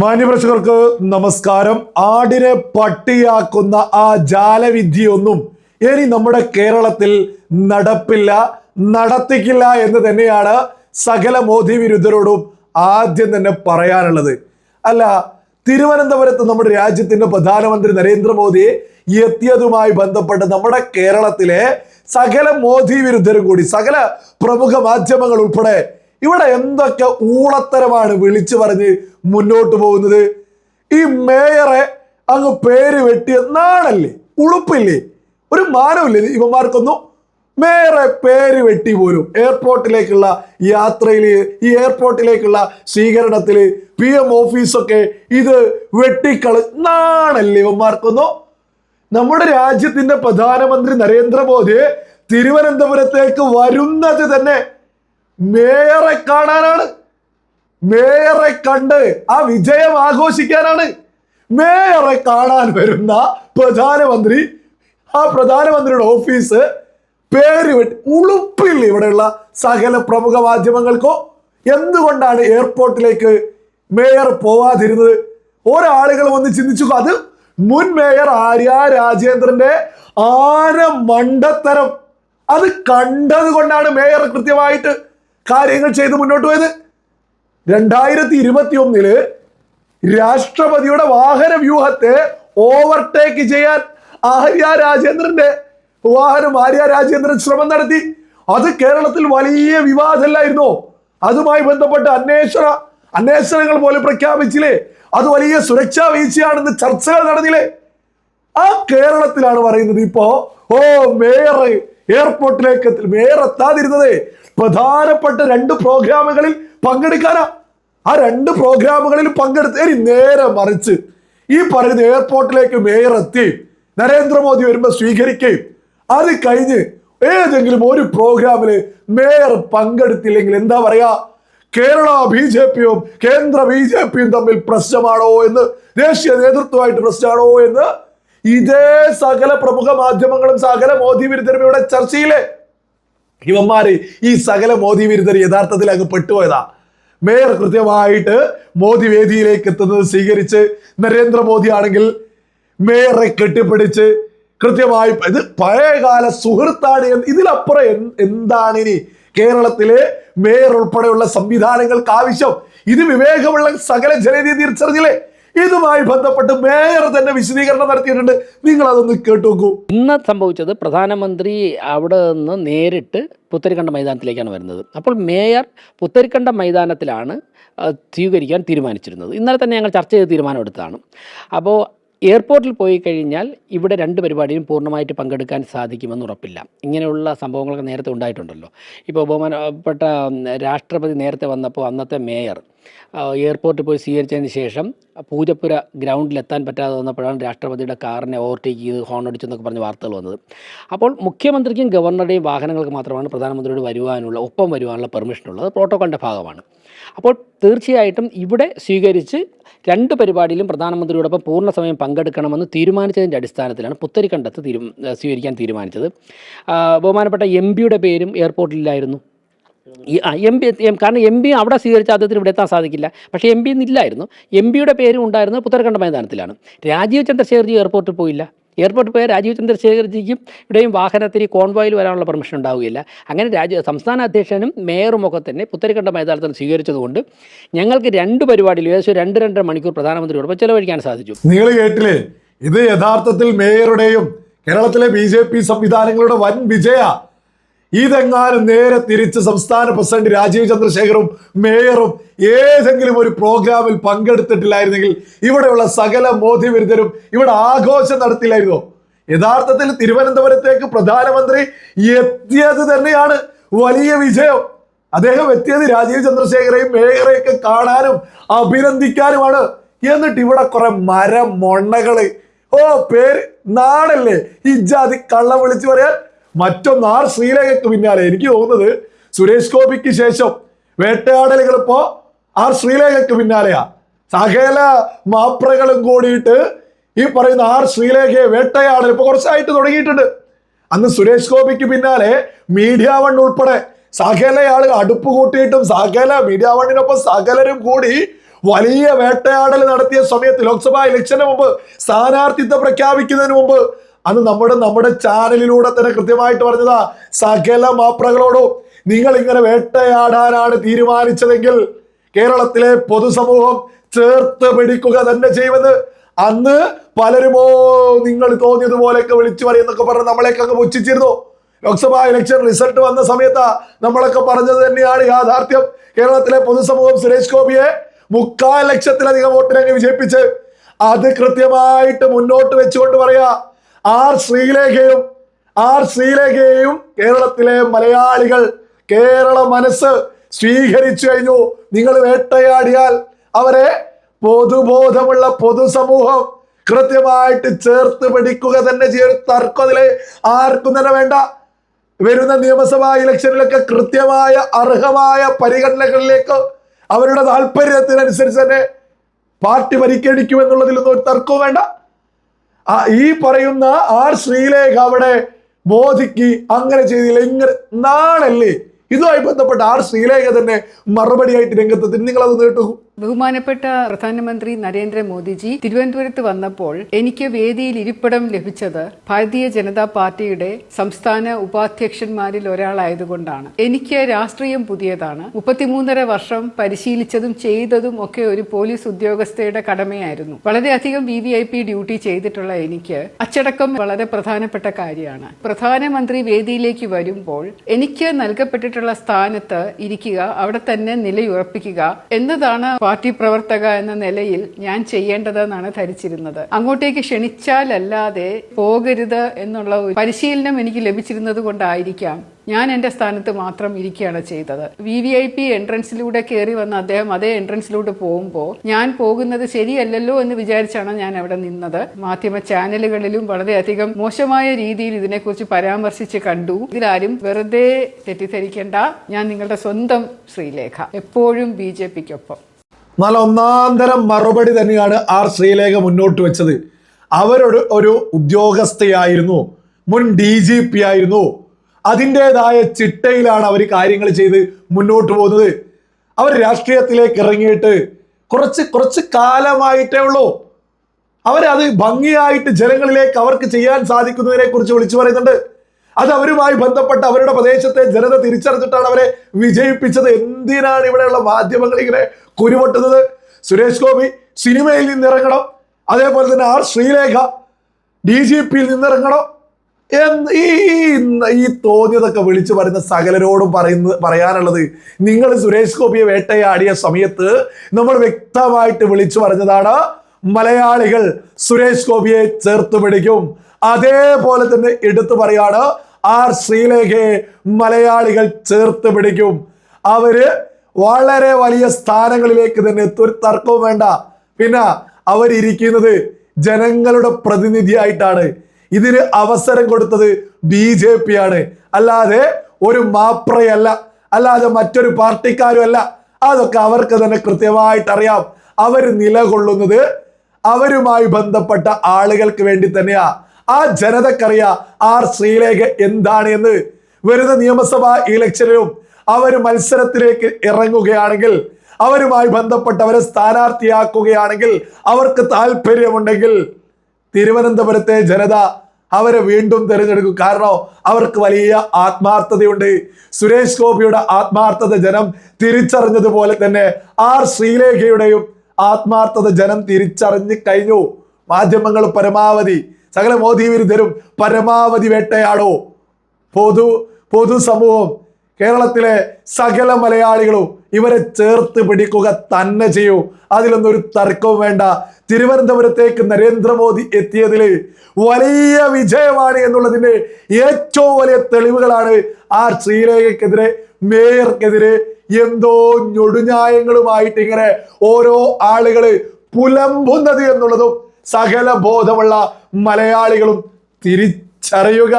മാന്യപ്രേക്ഷകർക്ക് നമസ്കാരം. ആടിനെ പട്ടിയാക്കുന്ന ആ ജാലവിദ്യയൊന്നും ഇനി നമ്മുടെ കേരളത്തിൽ നടപ്പില്ല, നടത്തിക്കില്ല എന്ന് തന്നെയാണ് സകല മോദി വിരുദ്ധരോടും ആദ്യം തന്നെ പറയാനുള്ളത്. അല്ല, തിരുവനന്തപുരത്ത് നമ്മുടെ രാജ്യത്തിന്റെ പ്രധാനമന്ത്രി നരേന്ദ്രമോദി എത്തിയതുമായി ബന്ധപ്പെട്ട് നമ്മുടെ കേരളത്തിലെ സകല മോദി വിരുദ്ധരും കൂടി സകല പ്രമുഖ മാധ്യമങ്ങൾ ഉൾപ്പെടെ ഇവിടെ എന്തൊക്കെ ഊളത്തരമാണ് വിളിച്ചു പറഞ്ഞ് മുന്നോട്ട് പോകുന്നത്. ഈ മേയറെ അങ്ങ് പേര് വെട്ടിയ നാണല്ലേ, ഉളുപ്പില്ലേ, ഒരു മാനമില്ലേ ഇവന്മാർക്കൊന്നും? മേയറെ പേര് വെട്ടി പോലും എയർപോർട്ടിലേക്കുള്ള യാത്രയില്, ഈ എയർപോർട്ടിലേക്കുള്ള സ്വീകരണത്തില് PM ഓഫീസൊക്കെ ഇത് വെട്ടിക്കള് നാണല്ലേ ഇവന്മാർക്കൊന്നും? നമ്മുടെ രാജ്യത്തിന്റെ പ്രധാനമന്ത്രി നരേന്ദ്രമോദി തിരുവനന്തപുരത്തേക്ക് വരുന്നത് തന്നെ മേയറെ കാണാനാണ്. മേയറെ കണ്ട് ആ വിജയം ആഘോഷിക്കാനാണ്. മേയറെ കാണാൻ വരുന്ന പ്രധാനമന്ത്രി, ആ പ്രധാനമന്ത്രിയുടെ ഓഫീസ് പേര് വെട്ടി ഉളുപ്പില്ല ഇവിടെയുള്ള സകല പ്രമുഖ മാധ്യമങ്ങൾക്കോ? എന്തുകൊണ്ടാണ് എയർപോർട്ടിലേക്ക് മേയർ പോവാതിരുന്നത്? ഒരാളുകൾ വന്ന് ചിന്തിച്ചു. അത് മുൻ മേയർ ആര്യ രാജേന്ദ്രന്റെ ആന മണ്ടത്തരം അത് കണ്ടത് കൊണ്ടാണ് മേയർ കൃത്യമായിട്ട് കാര്യങ്ങൾ ചെയ്ത് മുന്നോട്ട് പോയത്. 2021 രാഷ്ട്രപതിയുടെ വാഹന വ്യൂഹത്തെ ഓവർടേക്ക് ചെയ്യാൻ ആര്യ രാജേന്ദ്രൻ ശ്രമം നടത്തി. അത് കേരളത്തിൽ വലിയ വിവാദമല്ലായിരുന്നോ? അതുമായി ബന്ധപ്പെട്ട് അന്വേഷണങ്ങൾ പോലും പ്രഖ്യാപിച്ചില്ലേ? അത് വലിയ സുരക്ഷാ വീഴ്ചയാണെന്ന് ചർച്ചകൾ നടന്നില്ലേ? ആ കേരളത്തിലാണ് പറയുന്നത് ഇപ്പോ മേയർ എയർപോർട്ടിലേക്ക് മേയർ എത്താതിരുന്നത് പ്രധാനപ്പെട്ട 2 പ്രോഗ്രാമുകളിൽ പങ്കെടുക്കാനാ. ആ 2 പ്രോഗ്രാമുകളിൽ പങ്കെടുത്ത് നേരെ മറിച്ച് ഈ പറയുന്ന എയർപോർട്ടിലേക്ക് മേയർ എത്തി നരേന്ദ്രമോദി വരുമ്പോൾ സ്വീകരിക്കുകയും അത് കഴിഞ്ഞ് ഏതെങ്കിലും ഒരു പ്രോഗ്രാമില് മേയർ പങ്കെടുത്തില്ലെങ്കിൽ എന്താ പറയാ? കേരള BJPയും കേന്ദ്ര BJPയും തമ്മിൽ പ്രശ്നമാണോ എന്ന്, ദേശീയ നേതൃത്വമായിട്ട് പ്രശ്നമാണോ എന്ന് ഇതേ സകല പ്രമുഖ മാധ്യമങ്ങളും സകല മോദി വിരുദ്ധരും ഇവിടെ ചർച്ചയിലെ ഇവന്മാര് ഈ സകല മോദി വിരുദ്ധർ യഥാർത്ഥത്തിൽ അങ്ങ് പെട്ടുപോയതാ. മേയർ കൃത്യമായിട്ട് മോദി വേദിയിലേക്ക് എത്തുന്നത് സ്വീകരിച്ച്, നരേന്ദ്രമോദി ആണെങ്കിൽ മേയറെ കെട്ടിപ്പിടിച്ച് കൃത്യമായി ഇത് പഴയകാല സുഹൃത്താണ്. ഇതിലപ്പുറം എന്താണ് ഇനി കേരളത്തിലെ മേയർ ഉൾപ്പെടെയുള്ള സംവിധാനങ്ങൾക്ക് ആവശ്യം? ഇത് വിവേകമുള്ള സകല ജനതയെ തിരിച്ചറിഞ്ഞില്ലേ? ഇതുമായി ബന്ധപ്പെട്ട് മേയർ തന്നെ വിശദീകരണം നടത്തിയിട്ടുണ്ട്. നിങ്ങൾ അതൊന്ന് കേട്ടു നോക്കൂ. ഇന്ന് സംഭവിച്ചത് പ്രധാനമന്ത്രി അവിടെ നിന്ന് നേരിട്ട് പുത്തരിക്കണ്ടം മൈതാനത്തിലേക്കാണ് വരുന്നത്. അപ്പോൾ മേയർ പുത്തരിക്കണ്ടം മൈതാനത്തിലാണ് സ്വീകരിക്കാൻ തീരുമാനിച്ചിരുന്നത്. ഇന്നലെ തന്നെ ഞങ്ങൾ ചർച്ച ചെയ്ത് തീരുമാനമെടുത്തതാണ്. അപ്പോൾ എയർപോർട്ടിൽ പോയി കഴിഞ്ഞാൽ ഇവിടെ 2 പരിപാടിയും പൂർണ്ണമായിട്ട് പങ്കെടുക്കാൻ സാധിക്കുമെന്ന് ഉറപ്പില്ല. ഇങ്ങനെയുള്ള സംഭവങ്ങളൊക്കെ നേരത്തെ ഉണ്ടായിട്ടുണ്ടല്ലോ. ഇപ്പോൾ ബഹുമാനപ്പെട്ട രാഷ്ട്രപതി നേരത്തെ വന്നപ്പോൾ അന്നത്തെ മേയർ എയർപോർട്ടിൽ പോയി സ്വീകരിച്ചതിന് ശേഷം പൂജപ്പുര ഗ്രൗണ്ടിലെത്താൻ പറ്റാതെ വന്നപ്പോഴാണ് രാഷ്ട്രപതിയുടെ കാറിനെ ഓവർടേക്ക് ചെയ്ത് ഹോൺ അടിച്ചെന്നൊക്കെ പറഞ്ഞ് വാർത്തകൾ വന്നത്. അപ്പോൾ മുഖ്യമന്ത്രിക്കും ഗവർണറുടെയും വാഹനങ്ങൾക്ക് മാത്രമാണ് പ്രധാനമന്ത്രിയോട് ഒപ്പം വരുവാനുള്ള പെർമിഷനുള്ളത്. പ്രോട്ടോക്കോളിൻ്റെ ഭാഗമാണ്. അപ്പോൾ തീർച്ചയായിട്ടും ഇവിടെ സ്വീകരിച്ച് 2 പരിപാടിയിലും പ്രധാനമന്ത്രിയോടൊപ്പം പൂർണ്ണസമയം പങ്കെടുക്കണമെന്ന് തീരുമാനിച്ചതിൻ്റെ അടിസ്ഥാനത്തിലാണ് പുത്തരിക്കണ്ടത്ത് സ്വീകരിക്കാൻ തീരുമാനിച്ചത്. ബഹുമാനപ്പെട്ട MP പേരും എയർപോർട്ടിലില്ലായിരുന്നു. കാരണം MP അവിടെ സ്വീകരിച്ച അദ്ദേഹത്തിന് ഇവിടെ എത്താൻ സാധിക്കില്ല. പക്ഷേ MP ഇന്നില്ലായിരുന്നു. MP പേരും ഉണ്ടായിരുന്നത് പുത്തരിക്കണ്ട മൈതാനത്തിലാണ്. രാജീവ് ചന്ദ്രശേഖർജി എയർപോർട്ടിൽ പോയില്ല. എയർപോർട്ടിൽ പോയാൽ രാജീവ് ചന്ദ്രശേഖർജിക്കും ഇവിടെയും വാഹനത്തിൽ കോൺവോയിൽ വരാനുള്ള പെർമിഷൻ ഉണ്ടാവുകയില്ല. അങ്ങനെ സംസ്ഥാന അധ്യക്ഷനും മേയറും ഒക്കെ തന്നെ പുത്തരിക്കണ്ട മൈതാനത്തിൽ സ്വീകരിച്ചതുകൊണ്ട് ഞങ്ങൾക്ക് 2 പരിപാടിയിൽ ഏകദേശം 2-2.5 മണിക്കൂർ പ്രധാനമന്ത്രിയോടൊപ്പം ചെലവഴിക്കാൻ സാധിച്ചു. നിങ്ങൾ കേട്ടില്ലേ? ഇത് യഥാർത്ഥത്തിൽ മേയറുടെയും കേരളത്തിലെ BJP സംവിധാനങ്ങളുടെ വൻ വിജയ. ഇതെങ്ങാനും നേരെ തിരിച്ച് സംസ്ഥാന പ്രസിഡന്റ് രാജീവ് ചന്ദ്രശേഖറും മേയറും ഏതെങ്കിലും ഒരു പ്രോഗ്രാമിൽ പങ്കെടുത്തിട്ടില്ലായിരുന്നെങ്കിൽ ഇവിടെയുള്ള സകല മോദി വിരുദ്ധരും ഇവിടെ ആഘോഷം നടത്തില്ലായിരുന്നോ? യഥാർത്ഥത്തിൽ തിരുവനന്തപുരത്തേക്ക് പ്രധാനമന്ത്രി എത്തിയത് തന്നെയാണ് വലിയ വിജയം. അദ്ദേഹം എത്തിയത് രാജീവ് ചന്ദ്രശേഖരെയും മേയറെയൊക്കെ കാണാനും അഭിനന്ദിക്കാനുമാണ്. എന്നിട്ട് ഇവിടെ കുറെ മൊണ്ണകള് പേര് നാടല്ലേ ഇജാതി കള്ളം വിളിച്ചു പറയാൻ. മറ്റൊന്ന് R ശ്രീലേഖയ്ക്ക് പിന്നാലെ എനിക്ക് തോന്നുന്നത് സുരേഷ് ഗോപിക്ക് ശേഷം വേട്ടയാടലുകൾ ഇപ്പോ R ശ്രീലേഖയ്ക്ക് പിന്നാലെയാ. സകല മാപ്രകളും കൂടിയിട്ട് ഈ പറയുന്ന R ശ്രീലേഖയെ വേട്ടയാടൽ ഇപ്പൊ കുറച്ചായിട്ട് തുടങ്ങിയിട്ടുണ്ട്. അന്ന് സുരേഷ് ഗോപിക്ക് പിന്നാലെ മീഡിയ വൺ ഉൾപ്പെടെ സകല ആളുകൾ അടുപ്പ് കൂട്ടിയിട്ടും സകല മീഡിയ വണ്ണിനൊപ്പം സകലരും കൂടി വലിയ വേട്ടയാടൽ നടത്തിയ സമയത്ത് ലോക്സഭാ ഇലക്ഷന് മുമ്പ് സ്ഥാനാർത്ഥിത്വം പ്രഖ്യാപിക്കുന്നതിന് മുമ്പ് അന്ന് നമ്മുടെ ചാനലിലൂടെ തന്നെ കൃത്യമായിട്ട് പറഞ്ഞതാ, സകല മാപ്രകളോടും നിങ്ങൾ ഇങ്ങനെ വേട്ടയാടാനാണ് തീരുമാനിച്ചതെങ്കിൽ കേരളത്തിലെ പൊതുസമൂഹം ചേർത്ത് പിടിക്കുക തന്നെ ചെയ്യുമെന്ന്. അന്ന് പലരുമോ നിങ്ങൾ തോന്നിയതുപോലെയൊക്കെ വിളിച്ചു പറയുന്നൊക്കെ പറഞ്ഞ് നമ്മളെയൊക്കെ അങ്ങ് പുച്ഛിച്ചിരുന്നു. ലോക്സഭാ ഇലക്ഷൻ റിസൾട്ട് വന്ന സമയത്താ നമ്മളൊക്കെ പറഞ്ഞത് തന്നെയാണ് യാഥാർത്ഥ്യം. കേരളത്തിലെ പൊതുസമൂഹം സുരേഷ് ഗോപിയെ 3,00,000-ലധികം വോട്ടിനങ്ങ് വിജയിപ്പിച്ച് അത് കൃത്യമായിട്ട് മുന്നോട്ട് വെച്ചുകൊണ്ട് പറയാ, ആർ ശ്രീലേഖയെയും കേരളത്തിലെ മലയാളികൾ, കേരള മനസ്സ് സ്വീകരിച്ചു കഴിഞ്ഞു. നിങ്ങൾ വേട്ടയാടിയാൽ അവരെ പൊതുബോധമുള്ള പൊതുസമൂഹം കൃത്യമായിട്ട് ചേർത്ത് പിടിക്കുക തന്നെ ചെയ്യും. തർക്കം അതില് ആർക്കും തന്നെ വേണ്ട. വരുന്ന നിയമസഭാ ഇലക്ഷനിലൊക്കെ കൃത്യമായ അർഹമായ പരിഗണനകളിലേക്ക് അവരുടെ താല്പര്യത്തിനനുസരിച്ച് തന്നെ പാർട്ടി പരിഗണിക്കുമെന്നുള്ളതിലൊന്നും ഒരു തർക്കവും വേണ്ട. ഈ പറയുന്ന ആർ ശ്രീലേഖ അവിടെ മോദിക്ക് അങ്ങനെ ചെയ്തില്ല, ഇങ്ങനെ നാളല്ലേ ഇതുമായി ബന്ധപ്പെട്ട ആർ ശ്രീലേഖ തന്നെ മറുപടിയായിട്ട് രംഗത്തെത്തി. നിങ്ങളത് കേട്ടു. ബഹുമാനപ്പെട്ട പ്രധാനമന്ത്രി നരേന്ദ്രമോദിജി തിരുവനന്തപുരത്ത് വന്നപ്പോൾ എനിക്ക് വേദിയിൽ ഇരിപ്പിടം ലഭിച്ചത് ഭാരതീയ ജനതാ പാർട്ടിയുടെ സംസ്ഥാന ഉപാധ്യക്ഷന്മാരിൽ ഒരാളായതുകൊണ്ടാണ്. എനിക്ക് രാഷ്ട്രീയം പുതിയതാണ്. 33.5 വർഷം പരിശീലിച്ചതും ചെയ്തതും ഒക്കെ ഒരു പോലീസ് ഉദ്യോഗസ്ഥയുടെ കടമയായിരുന്നു. വളരെയധികം VVIP ഡ്യൂട്ടി ചെയ്തിട്ടുള്ള എനിക്ക് അച്ചടക്കം വളരെ പ്രധാനപ്പെട്ട കാര്യമാണ്. പ്രധാനമന്ത്രി വേദിയിലേക്ക് വരുമ്പോൾ എനിക്ക് നൽകപ്പെട്ടിട്ടുള്ള സ്ഥാനത്ത് ഇരിക്കുക, അവിടെ തന്നെ നിലയുറപ്പിക്കുക എന്നതാണ് പാർട്ടി പ്രവർത്തക എന്ന നിലയിൽ ഞാൻ ചെയ്യേണ്ടതെന്നാണ് ധരിച്ചിരുന്നത്. അങ്ങോട്ടേക്ക് ക്ഷണിച്ചാലല്ലാതെ പോകരുത് എന്നുള്ള ഒരു പരിശീലനം എനിക്ക് ലഭിച്ചിരുന്നത് കൊണ്ടായിരിക്കാം ഞാൻ എൻ്റെ സ്ഥാനത്ത് മാത്രം ഇരിക്കുകയാണ് ചെയ്തത്. VVIP എൻട്രൻസിലൂടെ കയറി വന്ന അദ്ദേഹം അതേ എൻട്രൻസിലൂടെ പോകുമ്പോൾ ഞാൻ പോകുന്നത് ശരിയല്ലല്ലോ എന്ന് വിചാരിച്ചാണ് ഞാൻ അവിടെ നിന്നത്. മാധ്യമ ചാനലുകളിലും വളരെയധികം മോശമായ രീതിയിൽ ഇതിനെക്കുറിച്ച് പരാമർശിച്ച് കണ്ടു. ഇതിലാരും വെറുതെ തെറ്റിദ്ധരിക്കേണ്ട. ഞാൻ നിങ്ങളുടെ സ്വന്തം ശ്രീലേഖ, എപ്പോഴും BJPക്കൊപ്പം. നല്ല ഒന്നാന്തരം മറുപടി തന്നെയാണ് ആർ ശ്രീലേഖ മുന്നോട്ട് വെച്ചത്. ഒരു ഉദ്യോഗസ്ഥയായിരുന്നു, മുൻ DGP ആയിരുന്നു. അതിൻ്റെതായ ചിട്ടയിലാണ് അവർ കാര്യങ്ങൾ ചെയ്ത് മുന്നോട്ട് പോകുന്നത്. അവർ രാഷ്ട്രീയത്തിലേക്ക് ഇറങ്ങിയിട്ട് കുറച്ച് കാലമായിട്ടേ ഉള്ളൂ. അവരത് ഭംഗിയായിട്ട് ജനങ്ങളിലേക്ക് അവർക്ക് ചെയ്യാൻ സാധിക്കുന്നതിനെ കുറിച്ച് വിളിച്ചു പറയുന്നുണ്ട്. അത് അവരുമായി ബന്ധപ്പെട്ട് അവരുടെ പ്രദേശത്തെ ജനത തിരിച്ചറിഞ്ഞിട്ടാണ് അവരെ വിജയിപ്പിച്ചത്. എന്തിനാണ് ഇവിടെയുള്ള മാധ്യമങ്ങൾ ഇങ്ങനെ കുരുപൊട്ടുന്നത്? സുരേഷ് ഗോപി സിനിമയിൽ നിന്നിറങ്ങണം, അതേപോലെ തന്നെ ആർ ശ്രീലേഖ DGPയിൽ നിന്നിറങ്ങണം. ഈ തോന്നിയതൊക്കെ വിളിച്ചു പറയുന്ന സകലരോടും പറയാനുള്ളത്, നിങ്ങൾ സുരേഷ് ഗോപിയെ വേട്ടയാടിയ സമയത്ത് നമ്മൾ വ്യക്തമായിട്ട് വിളിച്ചു പറഞ്ഞതാണ്, മലയാളികൾ സുരേഷ് ഗോപിയെ ചേർത്ത് പിടിക്കും. അതേപോലെ തന്നെ എടുത്തു പറയാണ്, ആർ ശ്രീലേഖയെ മലയാളികൾ ചേർത്ത് പിടിക്കും. അവര് വളരെ വലിയ സ്ഥാനങ്ങളിലേക്ക് തന്നെ എത്തും, ഒരു തർക്കവും വേണ്ട. പിന്നെ അവരിയ്ക്കുന്നത് ജനങ്ങളുടെ പ്രതിനിധിയായിട്ടാണ്. ഇതിന് അവസരം കൊടുത്തത് BJP ആണ്, അല്ലാതെ ഒരു മാപ്രയല്ല, അല്ലാതെ മറ്റൊരു പാർട്ടിക്കാരും അല്ല. അതൊക്കെ അവർക്ക് തന്നെ കൃത്യമായിട്ട് അറിയാം. അവർ നിലകൊള്ളുന്നത് അവരുമായി ബന്ധപ്പെട്ട ആളുകൾക്ക് വേണ്ടി തന്നെയാ. ആ ജനതക്കറിയാ ആർ ശ്രീലേഖ എന്താണ് എന്ന്. വരുന്ന നിയമസഭാ ഇലക്ഷനിലും അവർ മത്സരത്തിലേക്ക് ഇറങ്ങുകയാണെങ്കിൽ, അവരുമായി ബന്ധപ്പെട്ടവരെ സ്ഥാനാർത്ഥിയാക്കുകയാണെങ്കിൽ, അവർക്ക് താല്പര്യമുണ്ടെങ്കിൽ തിരുവനന്തപുരത്തെ ജനത അവരെ വീണ്ടും തിരഞ്ഞെടുക്കും. കാരണം അവർക്ക് വലിയ ആത്മാർത്ഥതയുണ്ട്. സുരേഷ് ഗോപിയുടെ ആത്മാർത്ഥത ജനം തിരിച്ചറിഞ്ഞതുപോലെ തന്നെ ആർ ശ്രീലേഖയുടെയും ആത്മാർത്ഥത ജനം തിരിച്ചറിഞ്ഞു കഴിഞ്ഞു. മാധ്യമങ്ങൾ പരമാവധി, സകല മോദി വിരുദ്ധരും പരമാവധി വേട്ടയാടോ. പൊതുസമൂഹം, കേരളത്തിലെ സകല മലയാളികളും ഇവരെ ചേർത്ത് പിടിക്കുക തന്നെ ചെയ്യൂ. അതിലൊന്നും ഒരു തർക്കവും വേണ്ട. തിരുവനന്തപുരത്തേക്ക് നരേന്ദ്രമോദി എത്തിയതിൽ വലിയ വിജയമാണ് എന്നുള്ളതിന്റെ ഏറ്റവും വലിയ തെളിവുകളാണ് ആർ ശ്രീലേഖയ്ക്കെതിരെ, മേയർക്കെതിരെ എന്തോ ഞൊടുന്യായങ്ങളുമായിട്ട് ഇങ്ങനെ ഓരോ ആളുകള് പുലമ്പുന്നത് എന്നുള്ളതും സകല ബോധമുള്ള മലയാളികളും തിരിച്ചറിയുക.